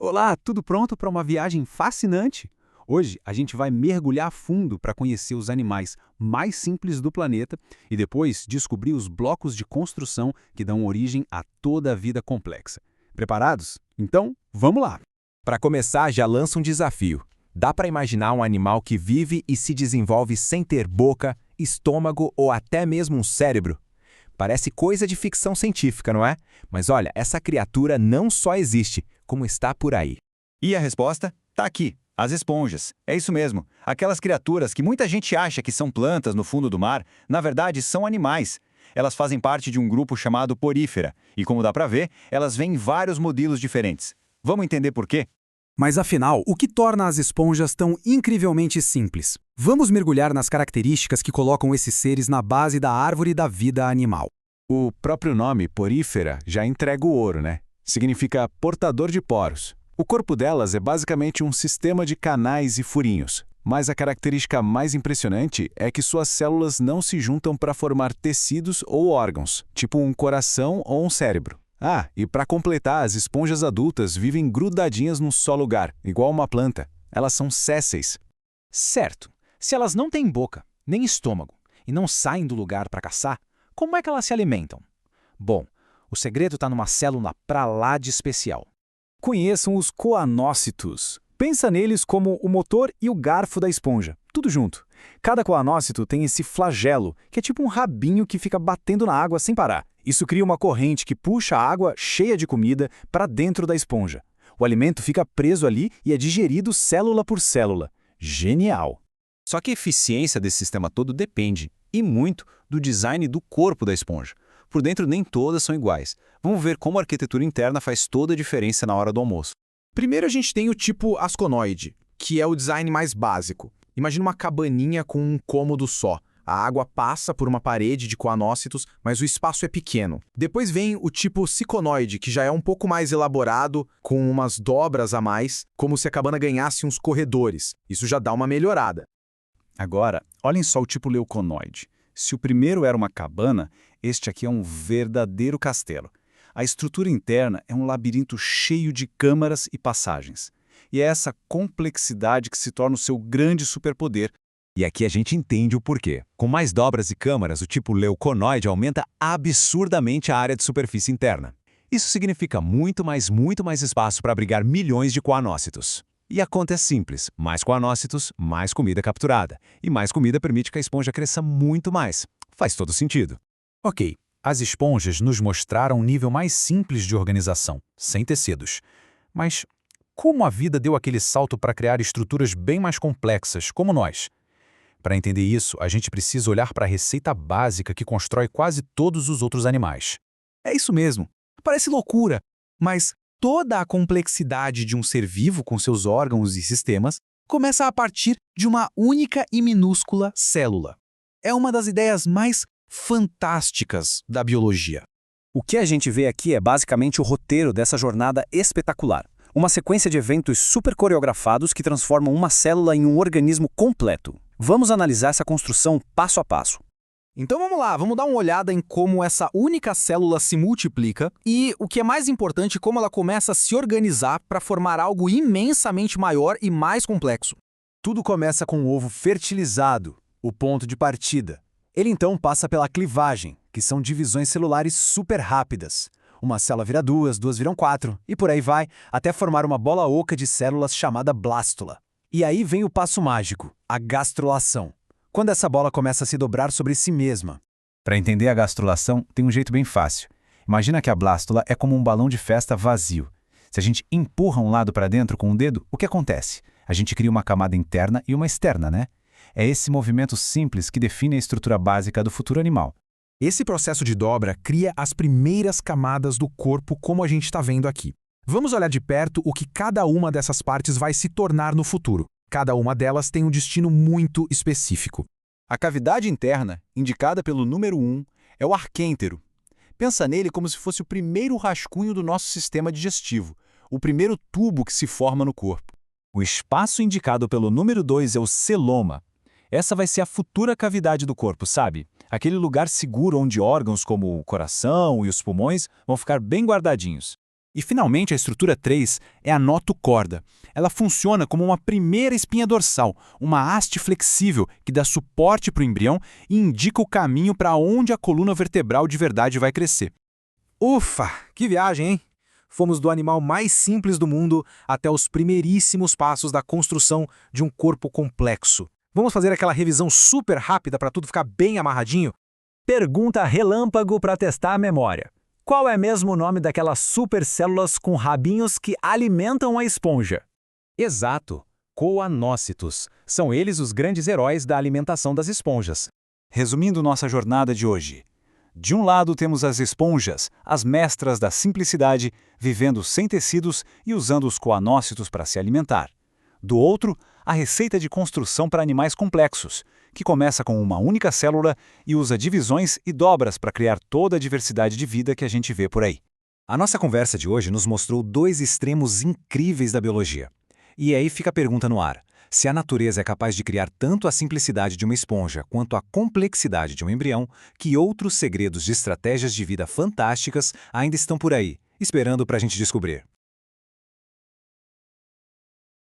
Olá, tudo pronto para uma viagem fascinante? Hoje a gente vai mergulhar a fundo para conhecer os animais mais simples do planeta e depois descobrir os blocos de construção que dão origem a toda a vida complexa. Preparados? Então, vamos lá! Para começar, já lança um desafio. Dá para imaginar um animal que vive e se desenvolve sem ter boca, estômago ou até mesmo um cérebro? Parece coisa de ficção científica, não é? Mas olha, essa criatura não só existe, como está por aí. E a resposta? Tá aqui. As esponjas. É isso mesmo. Aquelas criaturas que muita gente acha que são plantas no fundo do mar, na verdade são animais. Elas fazem parte de um grupo chamado Porífera, e como dá para ver, elas vêm em vários modelos diferentes. Vamos entender por quê? Mas afinal, o que torna as esponjas tão incrivelmente simples? Vamos mergulhar nas características que colocam esses seres na base da árvore da vida animal. O próprio nome, porífera, já entrega o ouro, né? Significa portador de poros. O corpo delas é basicamente um sistema de canais e furinhos. Mas a característica mais impressionante é que suas células não se juntam para formar tecidos ou órgãos, tipo um coração ou um cérebro. Ah, e para completar, as esponjas adultas vivem grudadinhas num só lugar, igual uma planta. Elas são sésseis. Certo. Se elas não têm boca, nem estômago, e não saem do lugar para caçar, como é que elas se alimentam? Bom, o segredo está numa célula pra lá de especial. Conheçam os coanócitos. Pensa neles como o motor e o garfo da esponja, tudo junto. Cada coanócito tem esse flagelo, que é tipo um rabinho que fica batendo na água sem parar. Isso cria uma corrente que puxa a água cheia de comida para dentro da esponja. O alimento fica preso ali e é digerido célula por célula. Genial! Só que a eficiência desse sistema todo depende, e muito, do design do corpo da esponja. Por dentro nem todas são iguais. Vamos ver como a arquitetura interna faz toda a diferença na hora do almoço. Primeiro a gente tem o tipo asconoide, que é o design mais básico. Imagina uma cabaninha com um cômodo só. A água passa por uma parede de coanócitos, mas o espaço é pequeno. Depois vem o tipo ciconoide, que já é um pouco mais elaborado, com umas dobras a mais, como se a cabana ganhasse uns corredores. Isso já dá uma melhorada. Agora, olhem só o tipo leuconoide. Se o primeiro era uma cabana, este aqui é um verdadeiro castelo. A estrutura interna é um labirinto cheio de câmaras e passagens. E é essa complexidade que se torna o seu grande superpoder. E aqui a gente entende o porquê. Com mais dobras e câmaras, o tipo leuconoide aumenta absurdamente a área de superfície interna. Isso significa muito mais espaço para abrigar milhões de coanócitos. E a conta é simples. Mais coanócitos, mais comida capturada. E mais comida permite que a esponja cresça muito mais. Faz todo sentido. Ok, as esponjas nos mostraram um nível mais simples de organização, sem tecidos. Mas como a vida deu aquele salto para criar estruturas bem mais complexas, como nós? Para entender isso, a gente precisa olhar para a receita básica que constrói quase todos os outros animais. É isso mesmo. Parece loucura, mas toda a complexidade de um ser vivo com seus órgãos e sistemas começa a partir de uma única e minúscula célula. É uma das ideias mais fantásticas da biologia. O que a gente vê aqui é basicamente o roteiro dessa jornada espetacular. Uma sequência de eventos super coreografados que transformam uma célula em um organismo completo. Vamos analisar essa construção passo a passo. Então vamos lá, vamos dar uma olhada em como essa única célula se multiplica e, o que é mais importante, como ela começa a se organizar para formar algo imensamente maior e mais complexo. Tudo começa com o ovo fertilizado, o ponto de partida. Ele então passa pela clivagem, que são divisões celulares super rápidas. Uma célula vira duas, duas viram quatro, e por aí vai, até formar uma bola oca de células chamada blástula. E aí vem o passo mágico, a gastrulação, quando essa bola começa a se dobrar sobre si mesma. Para entender a gastrulação, tem um jeito bem fácil. Imagina que a blástula é como um balão de festa vazio. Se a gente empurra um lado para dentro com o dedo, o que acontece? A gente cria uma camada interna e uma externa, né? É esse movimento simples que define a estrutura básica do futuro animal. Esse processo de dobra cria as primeiras camadas do corpo, como a gente está vendo aqui. Vamos olhar de perto o que cada uma dessas partes vai se tornar no futuro. Cada uma delas tem um destino muito específico. A cavidade interna, indicada pelo número 1, é o arquêntero. Pensa nele como se fosse o primeiro rascunho do nosso sistema digestivo, o primeiro tubo que se forma no corpo. O espaço indicado pelo número 2 é o celoma. Essa vai ser a futura cavidade do corpo, sabe? Aquele lugar seguro onde órgãos como o coração e os pulmões vão ficar bem guardadinhos. E, finalmente, a estrutura 3 é a notocorda. Ela funciona como uma primeira espinha dorsal, uma haste flexível que dá suporte para o embrião e indica o caminho para onde a coluna vertebral de verdade vai crescer. Ufa, que viagem, hein? Fomos do animal mais simples do mundo até os primeiríssimos passos da construção de um corpo complexo. Vamos fazer aquela revisão super rápida para tudo ficar bem amarradinho? Pergunta relâmpago para testar a memória. Qual é mesmo o nome daquelas supercélulas com rabinhos que alimentam a esponja? Exato, coanócitos. São eles os grandes heróis da alimentação das esponjas. Resumindo nossa jornada de hoje. De um lado temos as esponjas, as mestras da simplicidade, vivendo sem tecidos e usando os coanócitos para se alimentar. Do outro, a receita de construção para animais complexos, que começa com uma única célula e usa divisões e dobras para criar toda a diversidade de vida que a gente vê por aí. A nossa conversa de hoje nos mostrou dois extremos incríveis da biologia. E aí fica a pergunta no ar. Se a natureza é capaz de criar tanto a simplicidade de uma esponja quanto a complexidade de um embrião, que outros segredos de estratégias de vida fantásticas ainda estão por aí, esperando para a gente descobrir?